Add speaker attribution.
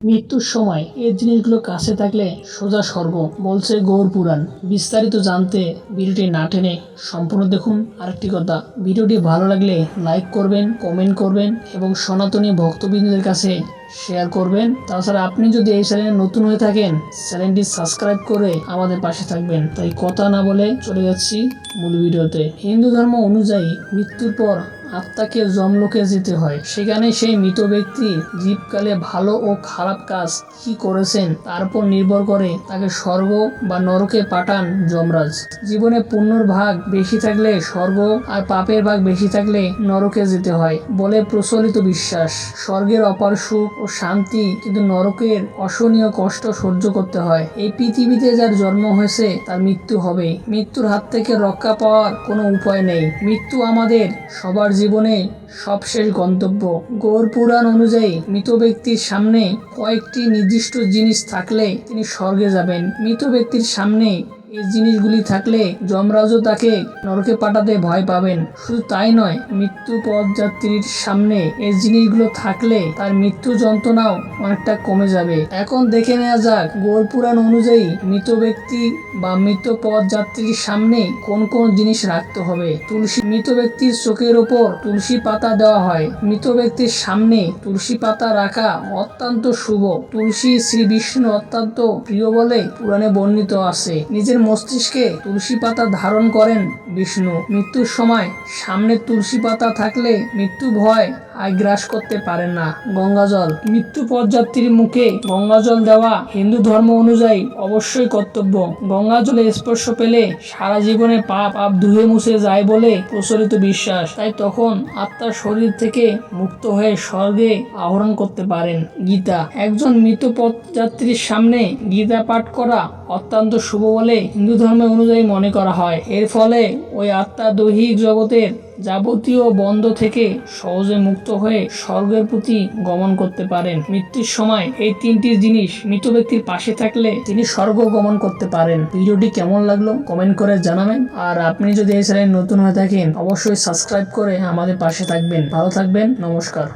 Speaker 1: মৃত্যুর সময় এই জিনিসগুলো কাছে থাকলে সোজা স্বর্গ, বলছে গৌড় পুরাণ। বিস্তারিত জানতে ভিডিওটি না টেনে সম্পূর্ণ দেখুন। আরেকটি কথা, ভিডিওটি ভালো লাগলে লাইক করবেন, কমেন্ট করবেন এবং সনাতনী ভক্তবৃন্দদের কাছে শেয়ার করবেন। তাছাড়া আপনি যদি এই চ্যানেলে নতুন হয়ে থাকেন, চ্যানেলটি সাবস্ক্রাইব করে আমাদের পাশে থাকবেন। তাই কথা না বলে চলে যাচ্ছি মূল ভিডিওতে। হিন্দু ধর্ম অনুযায়ী মৃত্যুর পর আত্মাকে যমলোকে যেতে হয়। সেখানে সেই মৃত ব্যক্তি জীবকালে ভালো ও খারাপ কাজ কি করেছেন তার উপর নির্ভর করে তাকে স্বর্গ বা নরকে পাঠান যমরাজ। জীবনে পুণ্যর ভাগ বেশি থাকলে স্বর্গ আর পাপের ভাগ বেশি থাকলে নরকে যেতে হয় বলে প্রচলিত বিশ্বাস। স্বর্গের অপার সুখ ও শান্তি, কিন্তু নরকের অসহনীয় কষ্ট সহ্য করতে হয়। এই পৃথিবীতে যার জন্ম হয়েছে তার মৃত্যু হবে। মৃত্যুর হাত থেকে রক্ষা পাওয়ার কোনো উপায় নেই। মৃত্যু আমাদের সবার জীবনে সবশেষ গন্তব্য। গৌড় পুরাণ অনুযায়ী মৃত ব্যক্তির সামনে কয়েকটি নির্দিষ্ট জিনিস থাকলে তিনি স্বর্গে যাবেন। মৃত ব্যক্তির সামনে এই জিনিসগুলি থাকলে যমরাজও তাকে নরকে পাঠাতে ভয় পাবেন। শুধু তাই নয়, মৃত্যু পথযাত্রীর সামনে এই জিনিসগুলো থাকলে তার মৃত্যু যন্ত্রণাও অনেকটা কমে যাবে। এখন দেখে নেওয়া যাক গৌড় পুরাণ অনুযায়ী মৃত ব্যক্তি বা মৃত পথযাত্রীর সামনে কোন কোন জিনিস রাখতে হবে। তুলসী, মৃত ব্যক্তির চোখের ওপর তুলসী পাতা দেওয়া হয়। মৃত ব্যক্তির সামনে তুলসী পাতা রাখা অত্যন্ত শুভ। তুলসী শ্রী বিষ্ণু অত্যন্ত প্রিয় বলে পুরাণে বর্ণিত আছে। নিজের মস্তিষ্কে তুলসী পাতা ধারণ করেন বিষ্ণু। মৃত্যুর সময় সামনে তুলসী পাতা থাকলে মৃত্যু ভয় আর গ্রাস করতে পারে না। গঙ্গাজল, মৃত্যু পথযাত্রীর মুখে গঙ্গাজল দেওয়া হিন্দু ধর্ম অনুযায়ী অবশ্যই কর্তব্য। গঙ্গাজলে স্পর্শ পেলে সারা জীবনে পাপ ধুয়ে মুছে যায় বলে প্রচলিত বিশ্বাস। তাই তখন আত্মার শরীর থেকে মুক্ত হয়ে স্বর্গে আহরণ করতে পারেন। গীতা, একজন মৃত পথযাত্রীর সামনে গীতা পাঠ করা অত্যন্ত শুভ বলে হিন্দু ধর্ম অনুযায়ী মনে করা হয়। এর ফলে ওই আত্মা দৈহিক জগতের যাবতীয় বন্ধ থেকে সহজে মুক্ত হয়ে স্বর্গের প্রতি গমন করতে পারেন। মৃত্যুর সময় এই তিনটি জিনিস মৃত ব্যক্তির পাশে থাকলে তিনি স্বর্গ গমন করতে পারেন। ভিডিওটি কেমন লাগলো কমেন্ট করে জানাবেন। আর আপনি যদি এই চ্যানেলে নতুন হয়ে থাকেন অবশ্যই সাবস্ক্রাইব করে আমাদের পাশে থাকবেন। ভালো থাকবেন, নমস্কার।